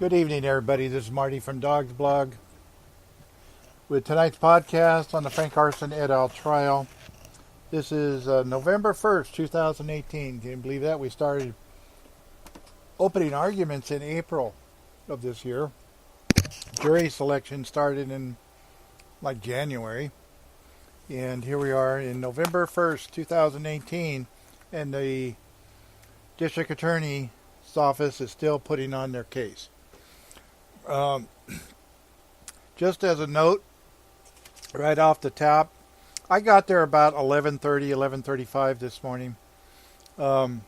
Good evening, everybody. This is Marty from Dawgs blog with tonight's podcast on the Frank Carson et al. Trial. This is November 1st, 2018. Can you believe that? We started opening arguments in April of this year. Jury selection started in January. And here we are in November 1st, 2018, and the district attorney's office is still putting on their case. Just as a note, right off the top, I got there about 11:35 this morning. Mr.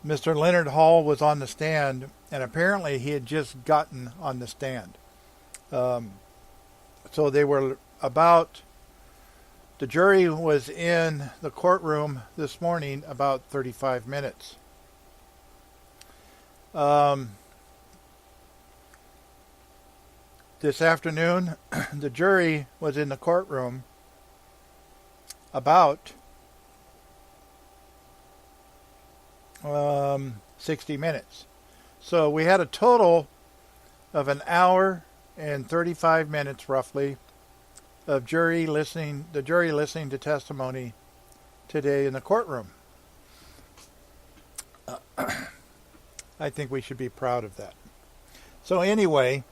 Leonard Hall was on the stand, and apparently he had just gotten on the stand. So they were the jury was in the courtroom this morning about 35 minutes. This afternoon, the jury was in the courtroom about 60 minutes. So we had a total of an hour and 35 minutes roughly of the jury listening to testimony today in the courtroom. I think we should be proud of that. So anyway,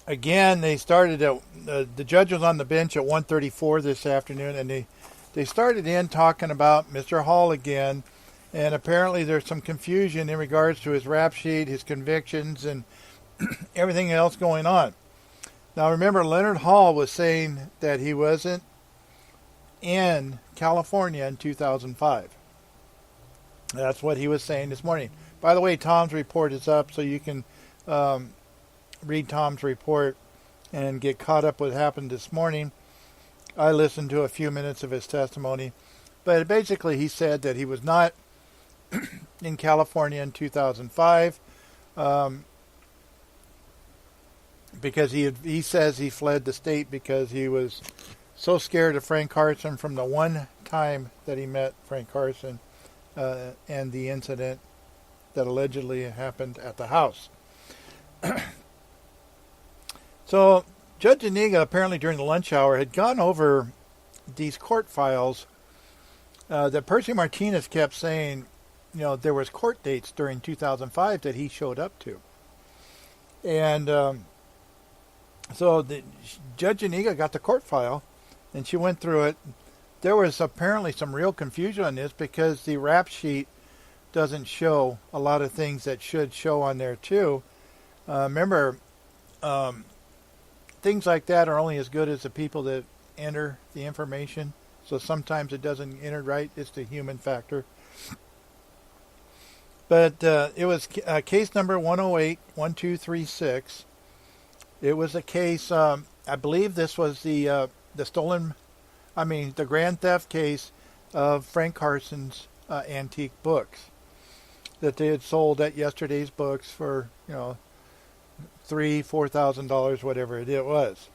again, they started at the judge was on the bench at 1:34 this afternoon, and they started in talking about Mr. Hall again, and apparently there's some confusion in regards to his rap sheet, his convictions, and everything else going on. Now remember, Leonard Hall was saying that he wasn't in California in 2005. That's what he was saying this morning. By the way, Tom's report is up, so you can read Tom's report and get caught up with what happened this morning. I listened to a few minutes of his testimony, but basically he said that he was not in California in 2005 because he says he fled the state because he was so scared of Frank Carson from the one time that he met Frank Carson and the incident that allegedly happened at the house. So Judge Iniga apparently during the lunch hour had gone over these court files that Percy Martinez kept saying, there was court dates during 2005 that he showed up to. And so Judge Iniga got the court file and she went through it. There was apparently some real confusion on this because the rap sheet doesn't show a lot of things that should show on there too. Remember, things like that are only as good as the people that enter the information. So sometimes it doesn't enter right. It's the human factor. But it was case number 108-1236. It was a case, I believe this was the grand theft case of Frank Carson's antique books that they had sold at yesterday's books for, $3,000-$4,000, whatever it was.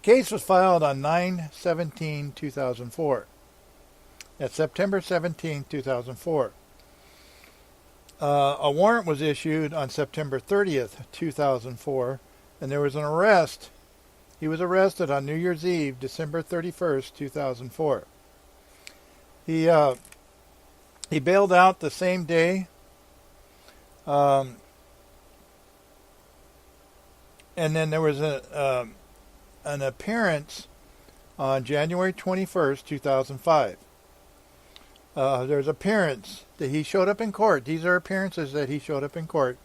Case was filed on 9/17/2004. That's September 17, 2004. A warrant was issued on September 30th, 2004, and there was an arrest. He was arrested on New Year's Eve, December 31st, 2004. He bailed out the same day. And then there was an appearance on January 21st, 2005. There's appearance that he showed up in court. These are appearances that he showed up in court.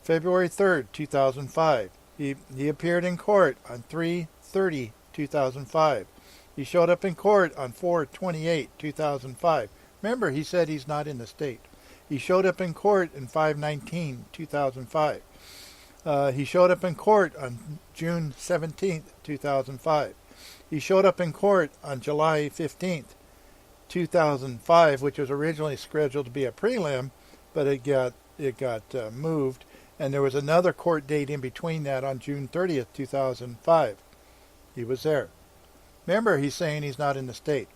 February 3rd, 2005. He appeared in court on 3/30/2005. He showed up in court on 4/28/2005. Remember, he said he's not in the state. He showed up in court in 5/19/2005. He showed up in court on June 17th, 2005. He showed up in court on July 15th, 2005, which was originally scheduled to be a prelim, but it got moved, and there was another court date in between that on June 30th, 2005. He was there. Remember, he's saying he's not in the state.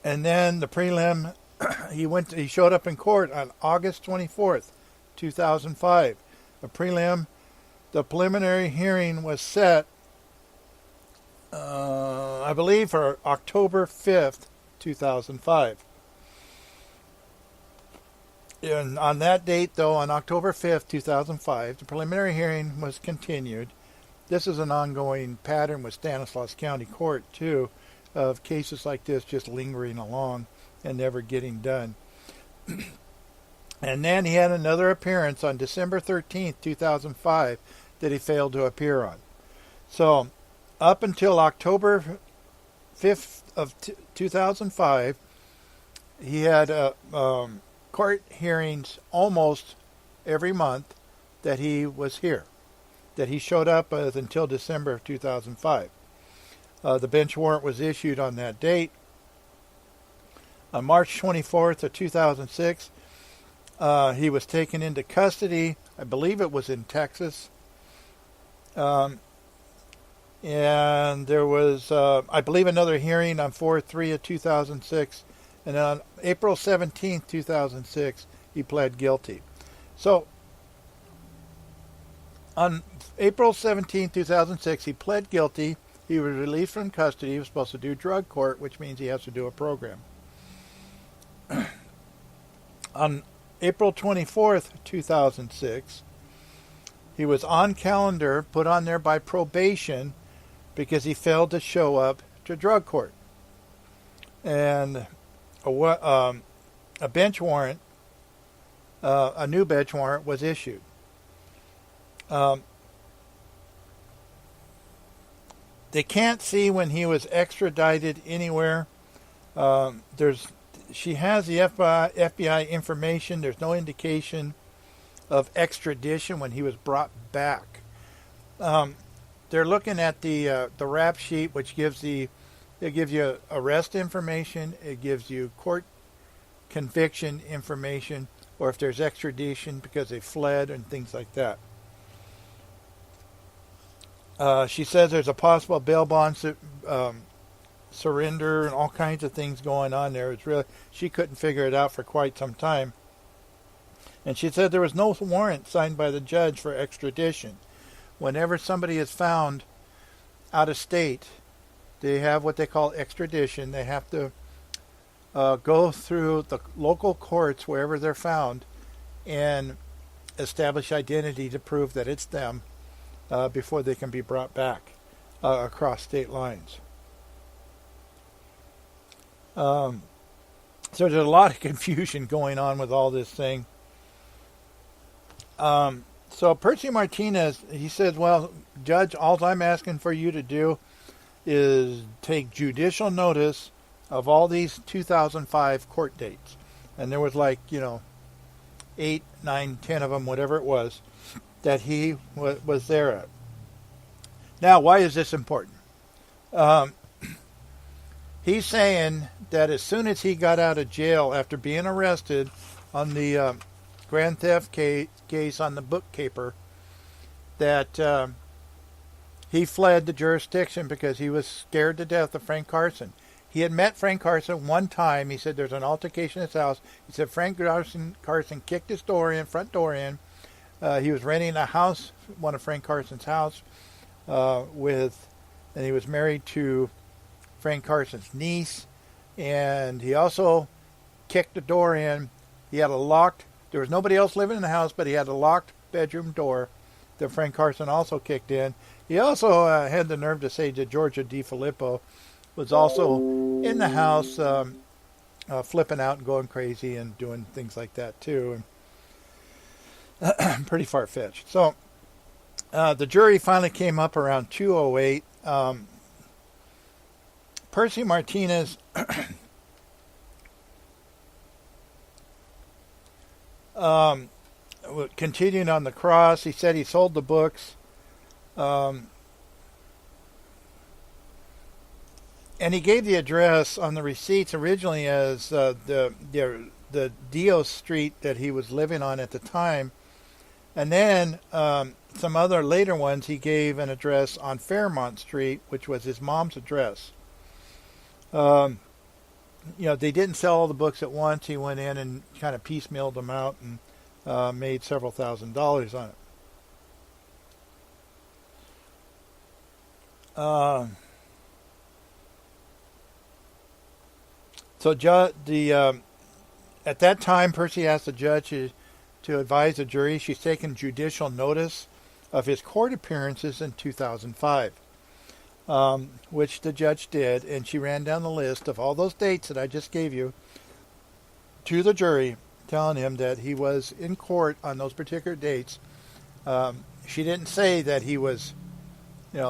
And then the prelim, he showed up in court on August 24th, 2005. The preliminary hearing was set, I believe, for October 5th, 2005. And on that date, though, on October 5th, 2005, the preliminary hearing was continued. This is an ongoing pattern with Stanislaus County Court, too, of cases like this just lingering along and never getting done. And then he had another appearance on December 13th, 2005, that he failed to appear on. So, up until October 5th of 2005, he had court hearings almost every month that he was here, that he showed up with until December of 2005. The bench warrant was issued on that date. On March 24th of 2006, he was taken into custody. I believe it was in Texas. And there was, I believe, another hearing on 4/3 of 2006. And on April 17th, 2006, he pled guilty. So, on April 17th, 2006, he pled guilty. He was released from custody. He was supposed to do drug court, which means he has to do a program. On April 24th, 2006, he was on calendar, put on there by probation, because he failed to show up to drug court. And a bench warrant, a new bench warrant was issued. They can't see when he was extradited anywhere. She has the FBI information. There's no indication of extradition when he was brought back. They're looking at the rap sheet, which gives you arrest information. It gives you court conviction information, or if there's extradition because they fled and things like that. She says there's a possible bail bond surrender and all kinds of things going on there. It's really, she couldn't figure it out for quite some time. And she said there was no warrant signed by the judge for extradition. Whenever somebody is found out of state, they have what they call extradition. They have to go through the local courts wherever they're found and establish identity to prove that it's them before they can be brought back across state lines. So there's a lot of confusion going on with all this thing. So Percy Martinez, he says, well, Judge, all I'm asking for you to do is take judicial notice of all these 2005 court dates. And there was 8, 9, 10 of them, whatever it was, that he was there at. Now, why is this important? He's saying that as soon as he got out of jail after being arrested on the grand theft case on the bookkeeper, that he fled the jurisdiction because he was scared to death of Frank Carson. He had met Frank Carson one time. He said there's an altercation at his house. He said Frank Carson kicked his front door in. He was renting a house, one of Frank Carson's house, and he was married to Frank Carson's niece, and he also kicked the door in. He had there was nobody else living in the house, but he had a locked bedroom door that Frank Carson also kicked in. He also had the nerve to say that Georgia DiFilippo was also in the house flipping out and going crazy and doing things like that too. Pretty far-fetched. So the jury finally came up around 2:08. Percy Martinez continued on the cross. He said he sold the books. And he gave the address on the receipts originally as the Dios Street that he was living on at the time. And then some other later ones, he gave an address on Fairmont Street, which was his mom's address. they didn't sell all the books at once. He went in and kind of piecemealed them out and made several $1,000s on it. At that time, Percy asked the judge to advise the jury she's taken judicial notice of his court appearances in 2005, which the judge did, and she ran down the list of all those dates that I just gave you to the jury, telling him that he was in court on those particular dates. She didn't say that he was,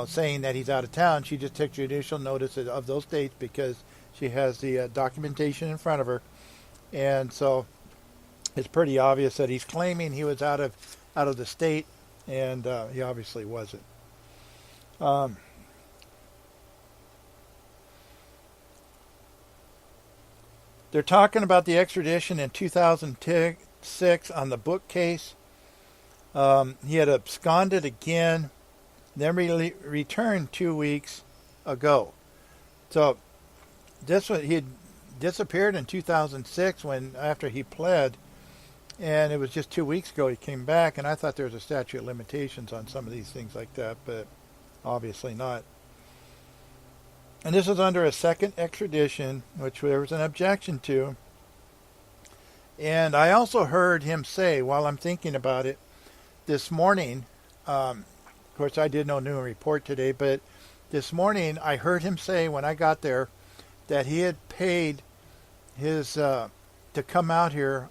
saying that he's out of town. She just took judicial notice of those dates because she has the documentation in front of her. And so it's pretty obvious that he's claiming he was out of the state, and he obviously wasn't. They're talking about the extradition in 2006 on the book case. He had absconded again, then returned 2 weeks ago. So he had disappeared in 2006 after he pled, and it was just 2 weeks ago he came back, and I thought there was a statute of limitations on some of these things like that, but obviously not. And this is under a second extradition, which there was an objection to. And I also heard him say, while I'm thinking about it, this morning, of course I did no new report today, but this morning I heard him say when I got there that he had paid his to come out here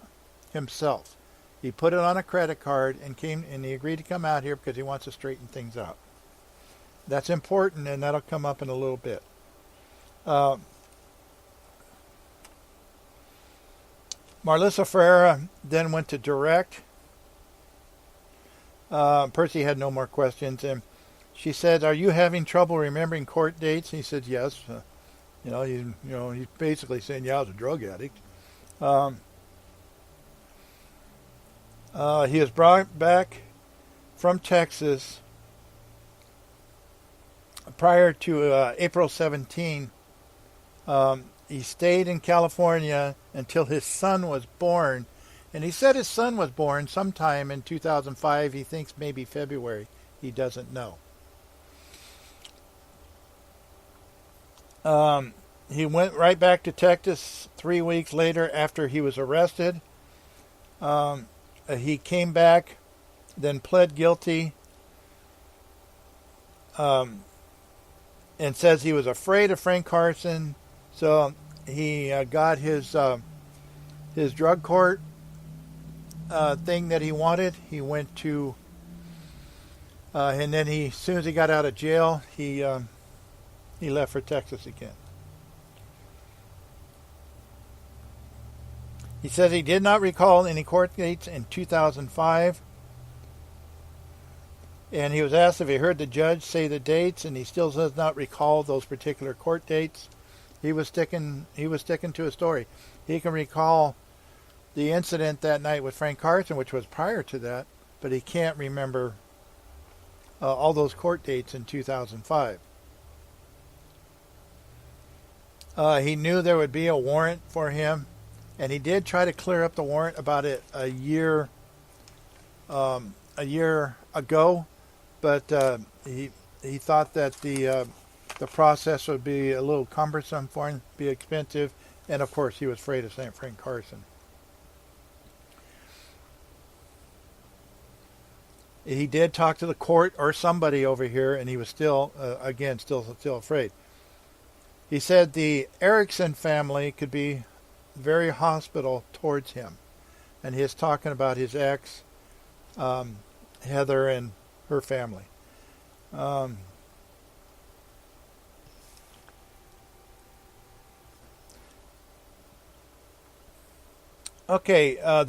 himself. He put it on a credit card and he agreed to come out here because he wants to straighten things out. That's important, and that'll come up in a little bit. Marlissa Ferreira then went to direct. Percy had no more questions, and she said, "Are you having trouble remembering court dates?" And he said, "Yes." He's basically saying, "Yeah, I was a drug addict." He was brought back from Texas prior to April 17. He stayed in California until his son was born. And he said his son was born sometime in 2005. He thinks maybe February. He doesn't know. He went right back to Texas 3 weeks later after he was arrested. He came back, then pled guilty, and says he was afraid of Frank Carson. So he got his drug court thing that he wanted. He went to, and then as soon as he got out of jail, he left for Texas again. He says he did not recall any court dates in 2005. And he was asked if he heard the judge say the dates, and he still does not recall those particular court dates. He was sticking to his story. He can recall the incident that night with Frank Carson, which was prior to that, but he can't remember all those court dates in 2005. He knew there would be a warrant for him, and he did try to clear up the warrant about a year ago, but he thought that the process would be a little cumbersome for him, be expensive, and of course he was afraid of St. Frank Carson. He did talk to the court or somebody over here, and he was still afraid. He said the Erickson family could be very hostile towards him, and he is talking about his ex, Heather, and her family. The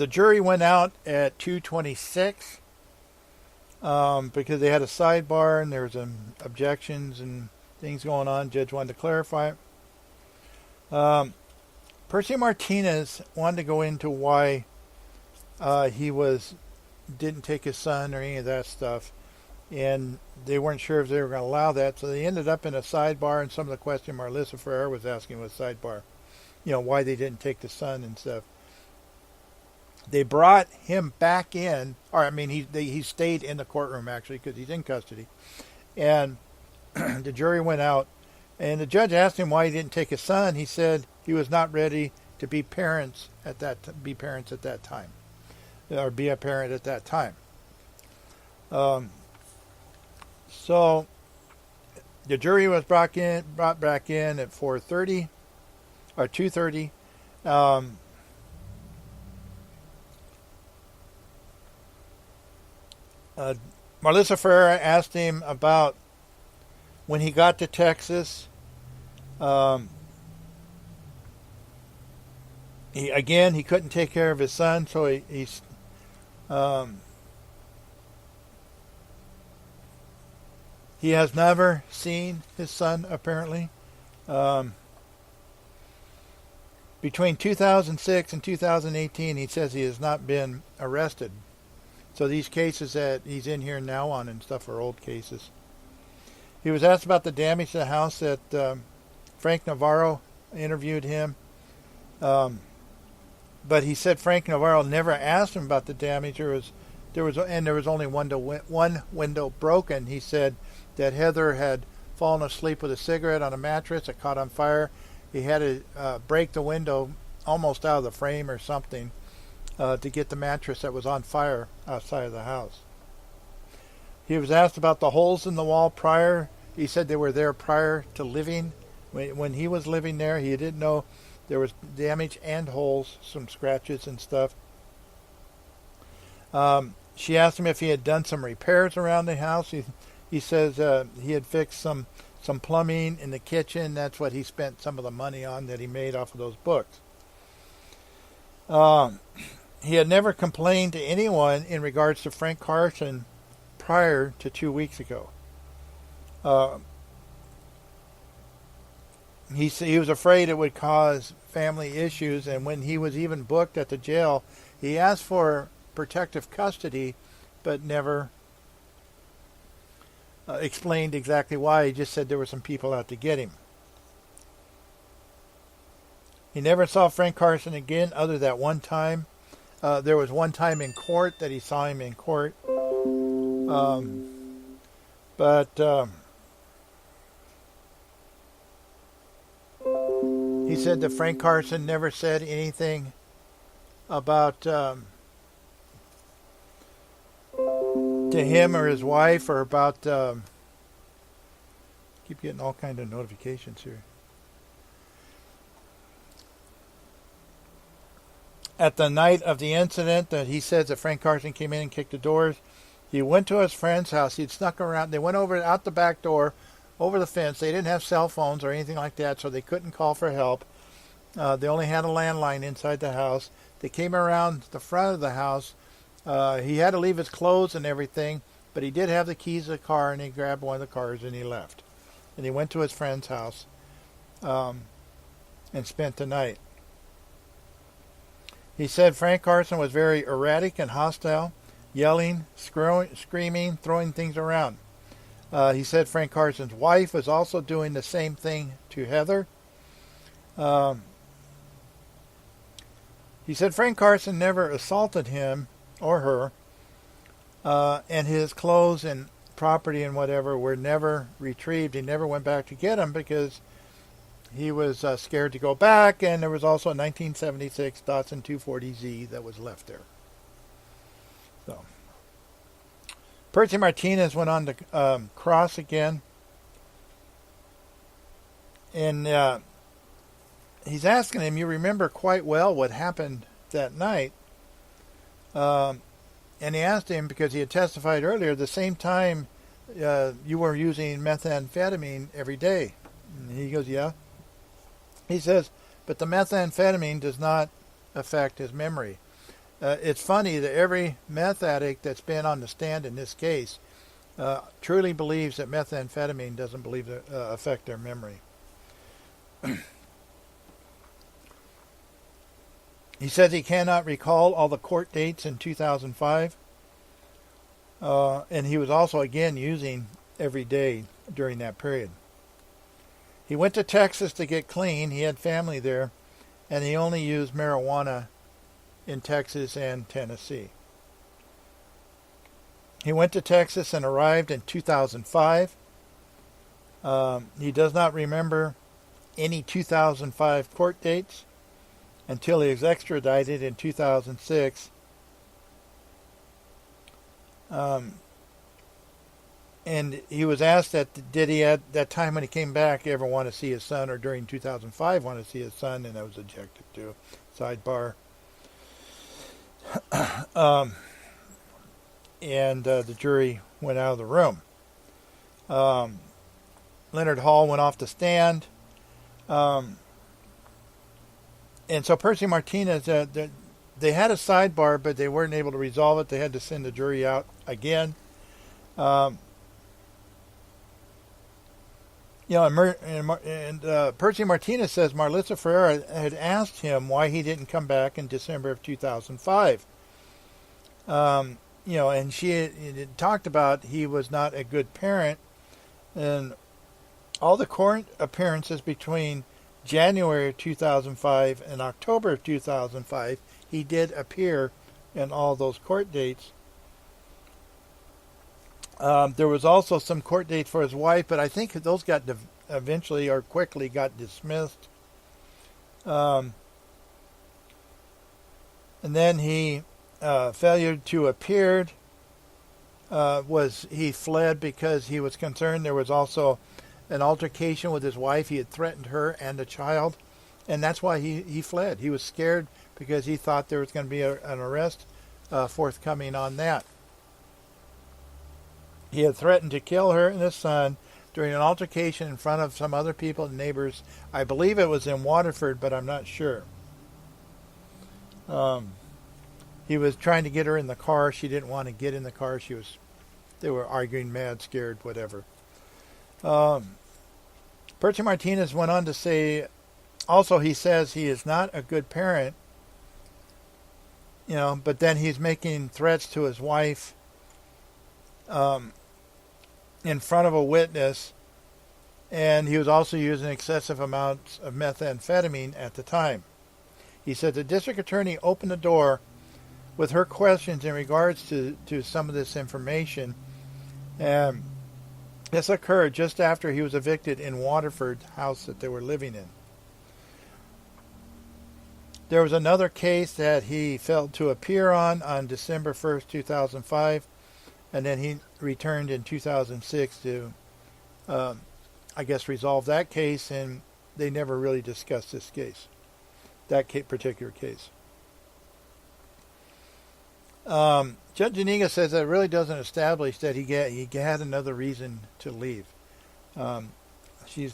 jury went out at 2:26 because they had a sidebar and there was objections and things going on. Judge wanted to clarify it. Percy Martinez wanted to go into why he didn't take his son or any of that stuff, and they weren't sure if they were going to allow that, so they ended up in a sidebar, and some of the question Marlissa Ferrer was asking was sidebar. why they didn't take the son and stuff. They brought him back in, or I mean, he stayed in the courtroom actually because he's in custody, and the jury went out, and the judge asked him why he didn't take his son. He said he was not ready to be parents at that time, or be a parent at that time. So the jury was brought back in at 4:30 or 2:30. Melissa Ferreira asked him about when he got to Texas. He couldn't take care of his son, so he has never seen his son, apparently. Between 2006 and 2018, he says he has not been arrested. So these cases that he's in here now on and stuff are old cases. He was asked about the damage to the house that Frank Navarro interviewed him. But he said Frank Navarro never asked him about the damage. There was only one window broken. He said that Heather had fallen asleep with a cigarette on a mattress. It caught on fire. He had to break the window almost out of the frame or something to get the mattress that was on fire outside of the house. He was asked about the holes in the wall prior. He said they were there prior to living. When he was living there, he didn't know there was damage and holes, some scratches and stuff. She asked him if he had done some repairs around the house. He says he had fixed some plumbing in the kitchen. That's what he spent some of the money on that he made off of those books. He had never complained to anyone in regards to Frank Carson prior to 2 weeks ago. He was afraid it would cause family issues, and when he was even booked at the jail, he asked for protective custody, but never explained exactly why. He just said there were some people out to get him. He never saw Frank Carson again other than that one time. There was one time in court that he saw him in court. He said that Frank Carson never said anything about to him or his wife or about keep getting all kind of notifications here. At the night of the incident, that he says that Frank Carson came in and kicked the doors. He went to his friend's house. He'd snuck around. They went out the back door, over the fence. They didn't have cell phones or anything like that, so they couldn't call for help. They only had a landline inside the house. They came around the front of the house. He had to leave his clothes and everything, but he did have the keys to the car, and he grabbed one of the cars and he left. And he went to his friend's house and spent the night. He said Frank Carson was very erratic and hostile, yelling, screaming, throwing things around. He said Frank Carson's wife was also doing the same thing to Heather. He said Frank Carson never assaulted him or her, and his clothes and property and whatever were never retrieved. He never went back to get them because he was scared to go back, and there was also a 1976 Datsun 240Z that was left there. So, Percy Martinez went on to cross again, and he's asking him, you remember quite well what happened that night. And he asked him, because he had testified earlier, the same time you were using methamphetamine every day. And he goes, yeah. He says, but the methamphetamine does not affect his memory. It's funny that every meth addict that's been on the stand in this case truly believes that methamphetamine doesn't affect their memory. He says he cannot recall all the court dates in 2005. And he was also, again, using every day during that period. He went to Texas to get clean. He had family there. and he only used marijuana in Texas and Tennessee. He went to Texas and arrived in 2005. He does not remember any 2005 court dates until he was extradited in 2006. And he was asked did he at that time when he came back ever want to see his son, or during 2005 want to see his son, and that was objected to. Sidebar. And the jury went out of the room. Leonard Hall went off the stand. And so Percy Martinez, they had a sidebar, but they weren't able to resolve it. They had to send the jury out again. Percy Martinez says Marlissa Ferreira had asked him why he didn't come back in December of 2005. And she had talked about he was not a good parent, and all the court appearances between January of 2005 and October of 2005, he did appear in all those court dates. There was also some court dates for his wife, but I think those got eventually or quickly got dismissed. And then he failure to appear. He fled because he was concerned. There was also an altercation with his wife. He had threatened her and a child, and that's why he fled. He was scared because he thought there was going to be an arrest forthcoming on that. He had threatened to kill her and his son during an altercation in front of some other people and neighbors. I believe it was in Waterford, but I'm not sure. He was trying to get her in the car. She didn't want to get in the car. They were arguing, mad, scared, whatever. Percy Martinez went on to say, also he says he is not a good parent, but then he's making threats to his wife in front of a witness, and he was also using excessive amounts of methamphetamine at the time. He said the district attorney opened the door with her questions in regards to some of this information. And this occurred just after he was evicted in Waterford house that they were living in. There was another case that he failed to appear on December 1st, 2005, and then he returned in 2006 to, resolve that case, and they never really discussed this case, particular case. Judge Zuniga says that it really doesn't establish that he had another reason to leave. She's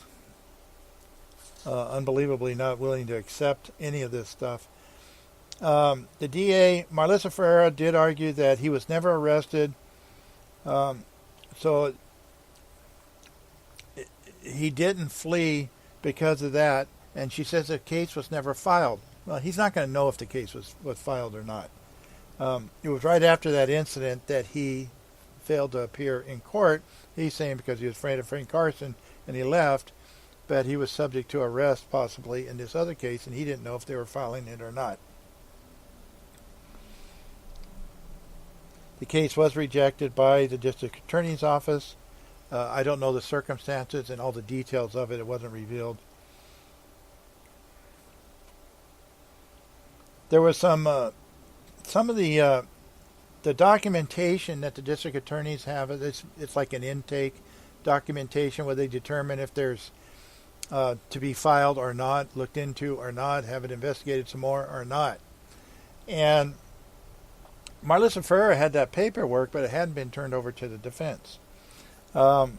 unbelievably not willing to accept any of this stuff. The DA, Marlissa Ferreira, did argue that he was never arrested, so he didn't flee because of that, and she says the case was never filed. Well, he's not going to know if the case was filed or not. It was right after that incident that he failed to appear in court. He's saying because he was afraid of Frank Carson and he left, but he was subject to arrest possibly in this other case, and he didn't know if they were filing it or not. The case was rejected by the district attorney's office. I don't know the circumstances and all the details of it. It wasn't revealed. There was some of the documentation that the district attorneys have. It's like an intake documentation where they determine if there's to be filed or not, looked into or not, have it investigated some more or not. And Marlissa Ferreira had that paperwork, but it hadn't been turned over to the defense. The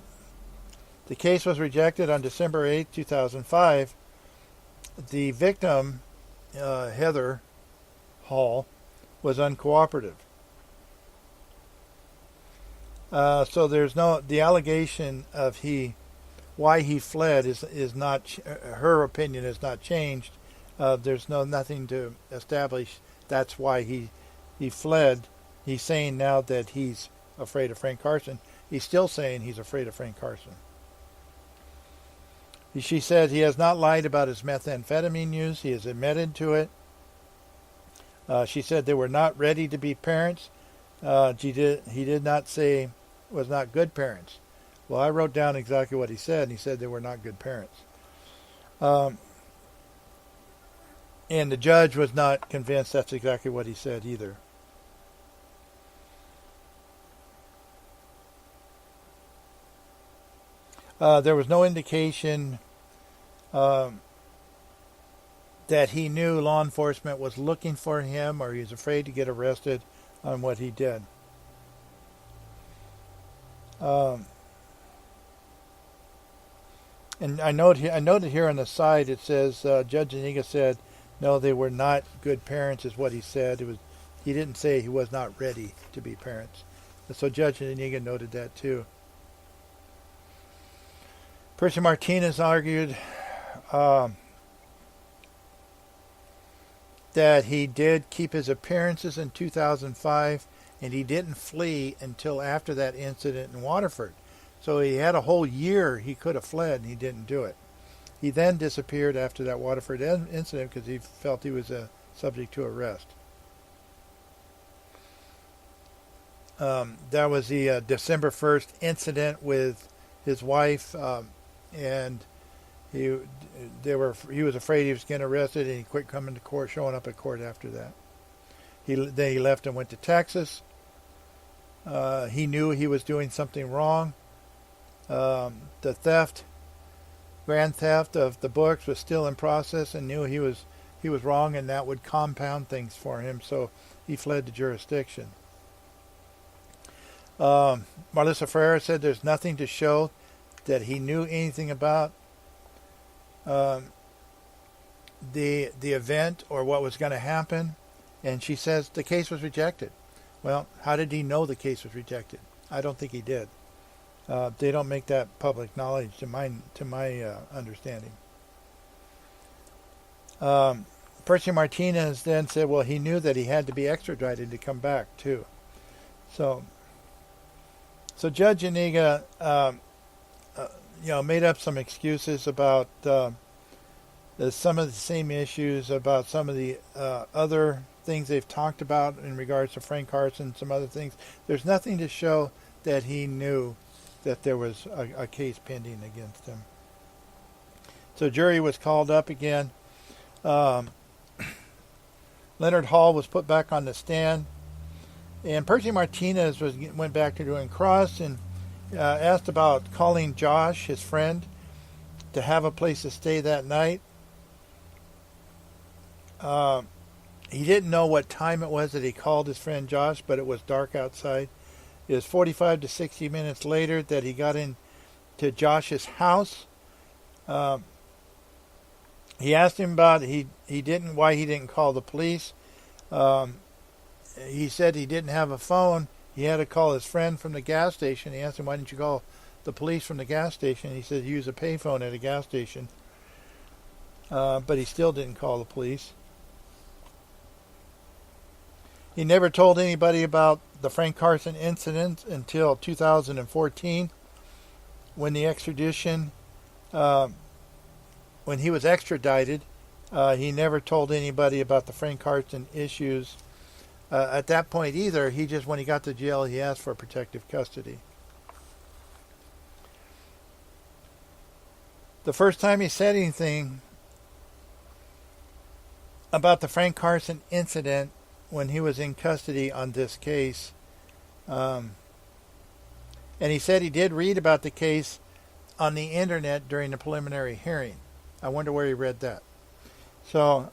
case was rejected on December 8, 2005. The victim, Heather Hall, was uncooperative. So there's the allegation of why he fled is not, her opinion has not changed. There's nothing to establish that's why he fled. He's saying now that he's afraid of Frank Carson. He's still saying he's afraid of Frank Carson. She said he has not lied about his methamphetamine use. He has admitted to it. She said they were not ready to be parents. He did not say was not good parents. Well, I wrote down exactly what he said, and he said they were not good parents. And the judge was not convinced that's exactly what he said either. There was no indication that he knew law enforcement was looking for him or he was afraid to get arrested on what he did. And I noted here on the side it says Judge Aniga said no, they were not good parents is what he said. He didn't say he was not ready to be parents. So Judge Aniga noted that too. Percy Martinez argued that he did keep his appearances in 2005 and he didn't flee until after that incident in Waterford. So he had a whole year he could have fled and he didn't do it. He then disappeared after that Waterford incident because he felt he was subject to arrest. That was the December 1st incident with his wife, and he was afraid he was getting arrested, and he quit coming to court, showing up at court after that. Then he left and went to Texas. He knew he was doing something wrong. The grand theft of the books was still in process, and knew he was wrong, and that would compound things for him. So he fled the jurisdiction. Marlissa Ferreira said there's nothing to show that he knew anything about the event or what was going to happen, and she says the case was rejected. Well, how did he know the case was rejected? I don't think he did. They don't make that public knowledge to my understanding. Percy Martinez then said, well, he knew that he had to be extradited to come back too. So Judge Aniga, made up some excuses about some of the same issues, about some of the other things they've talked about in regards to Frank Carson, some other things. There's nothing to show that he knew that there was a case pending against him. So jury was called up again. Leonard Hall was put back on the stand. And Percy Martinez went back to doing cross and asked about calling Josh, his friend, to have a place to stay that night. He didn't know what time it was that he called his friend Josh, but it was dark outside. It was 45 to 60 minutes later that he got into Josh's house. He asked him about why he didn't call the police. He said he didn't have a phone. He had to call his friend from the gas station. He asked him, why didn't you call the police from the gas station? He said he used a payphone at a gas station. But he still didn't call the police. He never told anybody about the Frank Carson incident until 2014 when the extradition, when he was extradited. He never told anybody about the Frank Carson issues at that point either. When he got to jail, he asked for protective custody. The first time he said anything about the Frank Carson incident when he was in custody on this case, and he said he did read about the case on the internet during the preliminary hearing. I wonder where he read that. So,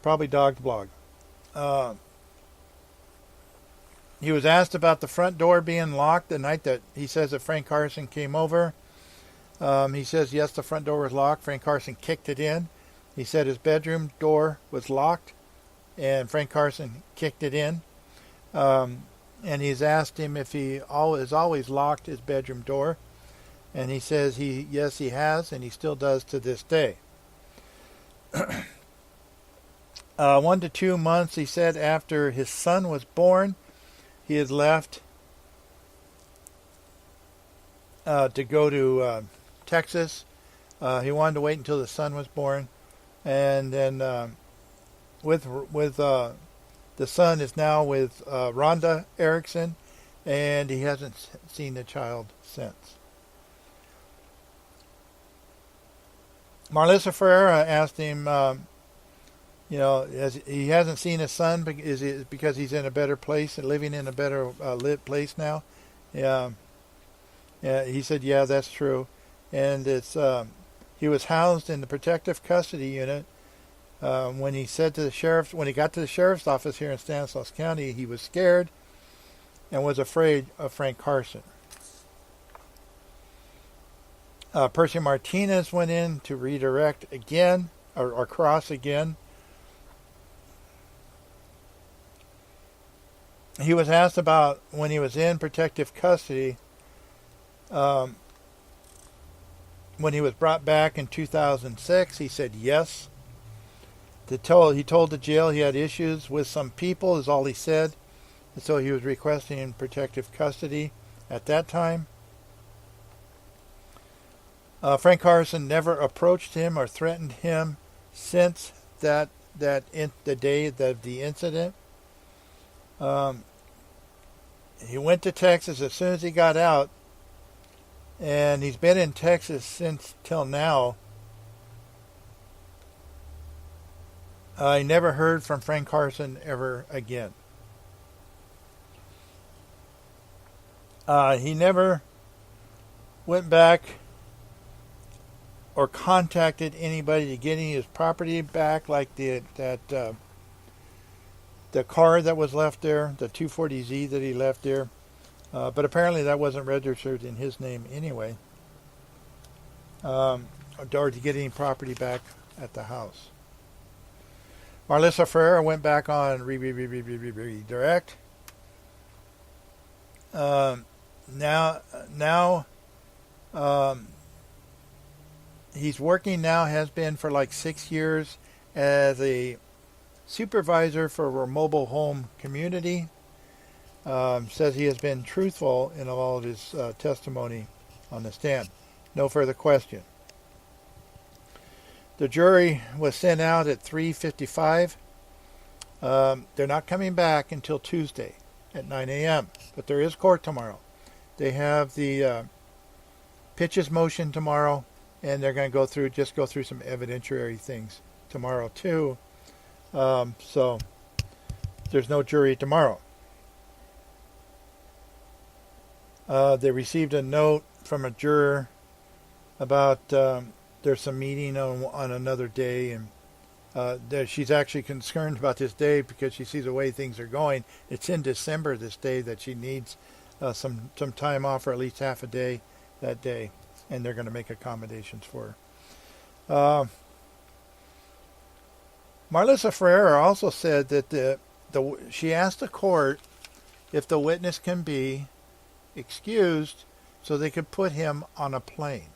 probably Dawgs blog. He was asked about the front door being locked the night that he says that Frank Carson came over. He says, yes, the front door was locked. Frank Carson kicked it in. He said his bedroom door was locked, and Frank Carson kicked it in. And he's asked him if he has always locked his bedroom door. And he says, yes, he has, and he still does to this day. 1 to 2 months, he said, after his son was born, he had left to go to Texas. He wanted to wait until the son was born, and then with the son is now with Rhonda Erickson, and he hasn't seen the child since. Marlissa Ferreira asked him, he hasn't seen his son. Is it because he's in a better place and living in a better lit place now? Yeah, he said, yeah, that's true. And it's he was housed in the protective custody unit. When he got to the sheriff's office here in Stanislaus County, he was scared and was afraid of Frank Carson. Percy Martinez went in to redirect again, or cross again. He was asked about when he was in protective custody, when he was brought back in 2006. He said yes. He told the jail he had issues with some people, is all he said. And so he was requesting protective custody at that time. Frank Carson never approached him or threatened him since the day of the incident. He went to Texas as soon as he got out, and he's been in Texas since till now. I never heard from Frank Carson ever again. He never went back or contacted anybody to get any of his property back, like the car that was left there, the 240Z that he left there. But apparently that wasn't registered in his name anyway. Or to get any property back at the house. Marlissa Ferreira went back on redirect. Now, he's working now, has been for like 6 years as a supervisor for a mobile home community. Says he has been truthful in all of his testimony on the stand. No further question. The jury was sent out at 3:55. They're not coming back until Tuesday at 9 a.m. But there is court tomorrow. They have the pitches motion tomorrow, and they're going to go through some evidentiary things tomorrow too. So there's no jury tomorrow. They received a note from a juror about there's some meeting on another day, and she's actually concerned about this day because she sees the way things are going. It's in December, this day, that she needs some time off for at least half a day that day, and they're going to make accommodations for her. Marlissa Ferreira also said that she asked the court if the witness can be excused so they could put him on a plane.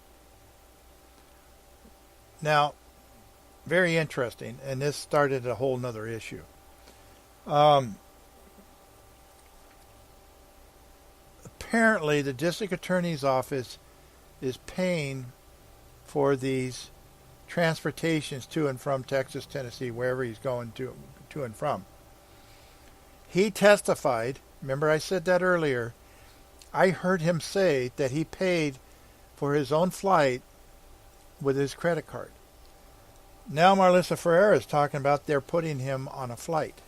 Now, very interesting, and this started a whole nother issue. Apparently, the district attorney's office is paying for these transportations to and from Texas, Tennessee, wherever he's going to and from. He testified, remember I said that earlier, I heard him say that he paid for his own flight with his credit card. Now Marlissa Ferreira is talking about they're putting him on a flight.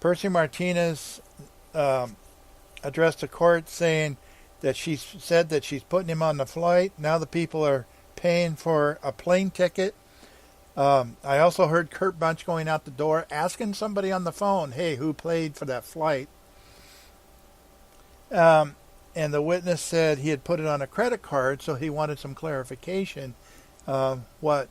Percy Martinez addressed the court saying that she said that she's putting him on the flight. Now the people are paying for a plane ticket. I also heard Kurt Bunch going out the door asking somebody on the phone, hey, who paid for that flight? And the witness said he had put it on a credit card, so he wanted some clarification what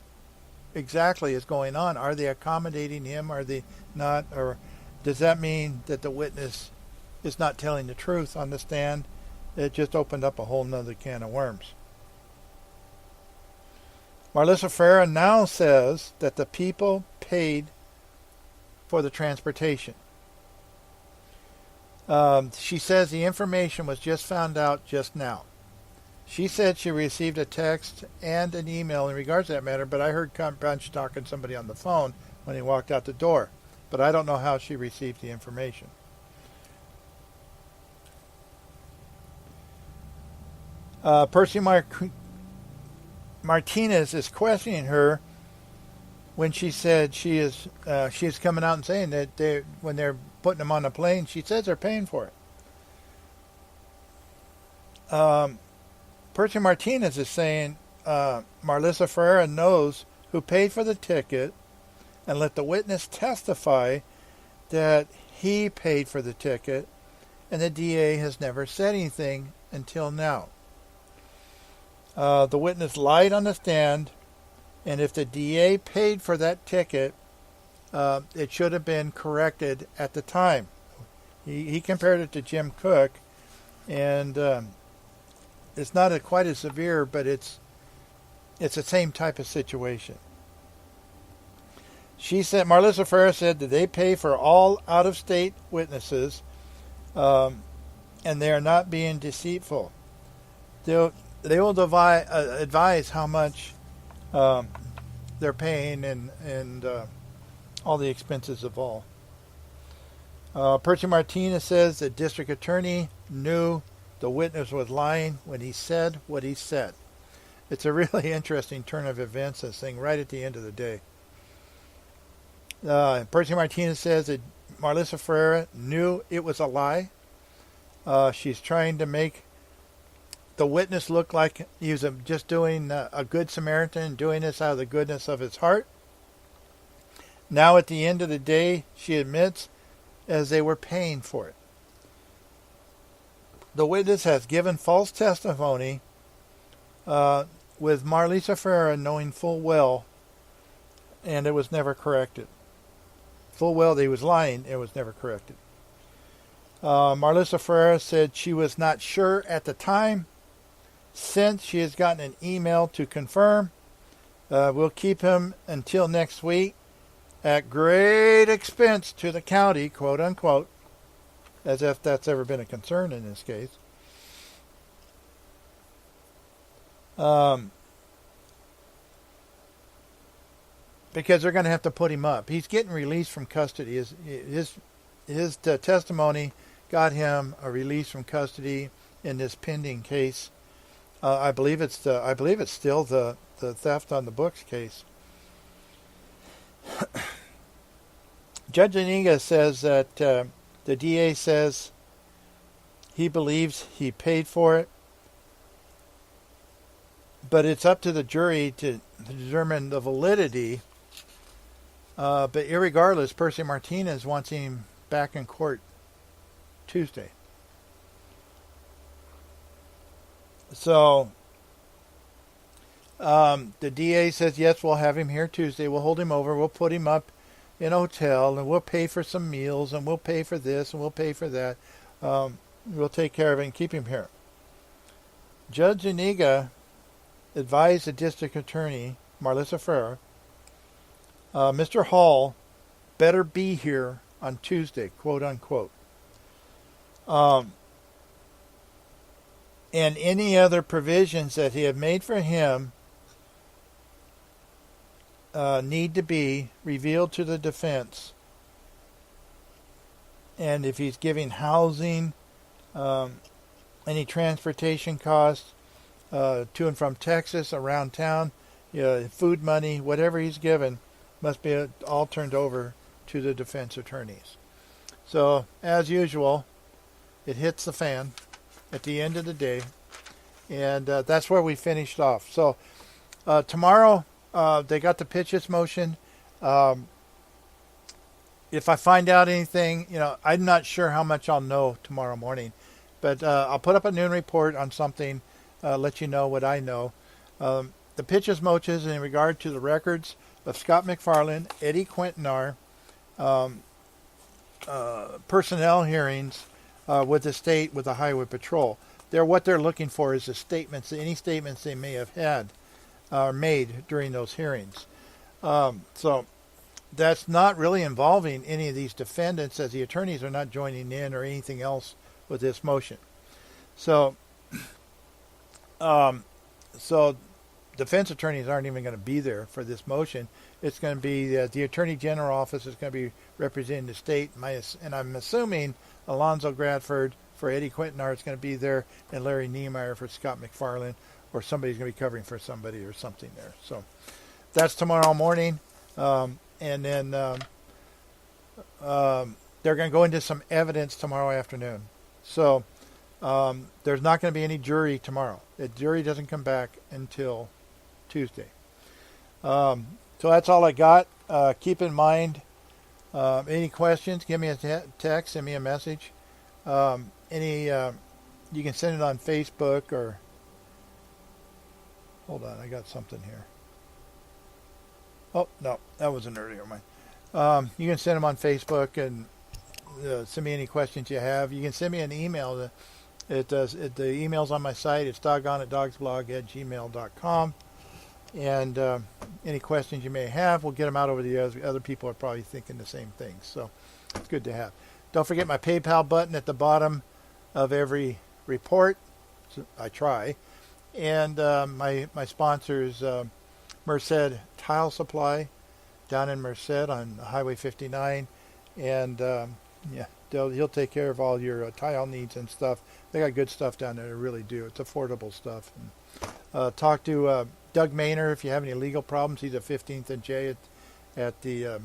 exactly is going on. Are they accommodating him? Are they not? Or does that mean that the witness is not telling the truth on the stand? It just opened up a whole nother can of worms. Marlissa Ferreira now says that the people paid for the transportation. She says the information was just found out just now. She said she received a text and an email in regards to that matter, but I heard Bunch talking to somebody on the phone when he walked out the door. But I don't know how she received the information. Percy Martinez is questioning her when she said she is coming out and saying that when they're putting them on a plane, she says they're paying for it. Percy Martinez is saying Marlissa Ferreira knows who paid for the ticket and let the witness testify that he paid for the ticket, and the DA has never said anything until now. The witness lied on the stand, and if the DA paid for that ticket, it should have been corrected at the time. He compared it to Jim Cook, and it's not quite as severe, but it's the same type of situation. She said, Marlissa Ferreira said that they pay for all out-of-state witnesses, and they are not being deceitful. They will advise how much they're paying and all the expenses of all. Percy Martinez says the district attorney knew the witness was lying when he said what he said. It's a really interesting turn of events, this thing, right at the end of the day. Percy Martinez says that Marlissa Ferreira knew it was a lie. She's trying to make the witness look like he was just doing a good Samaritan, doing this out of the goodness of his heart. Now at the end of the day, she admits as they were paying for it. The witness has given false testimony with Marlissa Ferreira knowing full well, and it was never corrected. Full well that he was lying, it was never corrected. Marlissa Ferreira said she was not sure at the time. Since she has gotten an email to confirm, we'll keep him until next week at great expense to the county, quote unquote, as if that's ever been a concern in this case. Because they're going to have to put him up. He's getting released from custody. His testimony got him a release from custody in this pending case. I believe it's still the theft on the books case. Judge Iniga says that the DA says he believes he paid for it, but it's up to the jury to determine the validity. But irregardless, Percy Martinez wants him back in court Tuesday. So the DA says, yes, we'll have him here Tuesday. We'll hold him over. We'll put him up in a hotel, and we'll pay for some meals, and we'll pay for this, and we'll pay for that. We'll take care of it and keep him here. Judge Iniga advised the district attorney, Marlissa Ferreira, Mr. Hall better be here on Tuesday, quote unquote. And any other provisions that he had made for him need to be revealed to the defense. And if he's giving housing, any transportation costs to and from Texas, around town, food money, whatever he's given, must be all turned over to the defense attorneys. So, as usual, it hits the fan at the end of the day, and that's where we finished off. So tomorrow they got the pitches motion. If I find out anything, I'm not sure how much I'll know tomorrow morning, but I'll put up a noon report on something, let you know what I know. The pitches motions in regard to the records of Scott McFarland, Eddie Quintanar, personnel hearings with the state, with the Highway Patrol. What they're looking for is the statements, any statements they may have had or made during those hearings. So that's not really involving any of these defendants, as the attorneys are not joining in or anything else with this motion. So So defense attorneys aren't even going to be there for this motion. It's going to be the Attorney General office is going to be representing the state. And I'm assuming Alonzo Bradford for Eddie Quintanar is going to be there, and Larry Niemeyer for Scott McFarland, or somebody's going to be covering for somebody or something there. So that's tomorrow morning. And then they're going to go into some evidence tomorrow afternoon. So there's not going to be any jury tomorrow. The jury doesn't come back until Tuesday. So that's all I got. Keep in mind, any questions, give me a text, send me a message. You can send it on Facebook or... Hold on, I got something here. Oh, no, that was an earlier one. You can send them on Facebook and send me any questions you have. You can send me an email. The email's on my site. It's doggone@dogsblog@gmail.com. And any questions you may have, we'll get them out over the other people are probably thinking the same thing. So it's good to have. Don't forget my PayPal button at the bottom of every report. So I try. And my sponsors, Merced Tile Supply down in Merced on Highway 59. And he'll take care of all your tile needs and stuff. They got good stuff down there. They really do. It's affordable stuff. And, talk to Doug Maynor if you have any legal problems. He's at 15th and J at the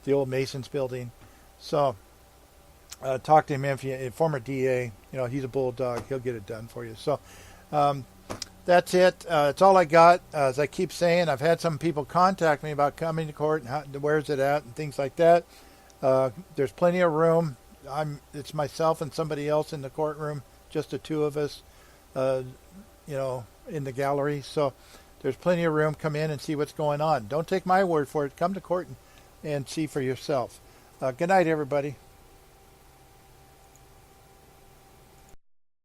old Masons building. So talk to him if you former DA. He's a bulldog. He'll get it done for you. So that's it. That's all I got. As I keep saying, I've had some people contact me about coming to court and where's it at and things like that. There's plenty of room. It's myself and somebody else in the courtroom, just the two of us, in the gallery. So there's plenty of room. Come in and see what's going on. Don't take my word for it. Come to court and see for yourself. Good night, everybody.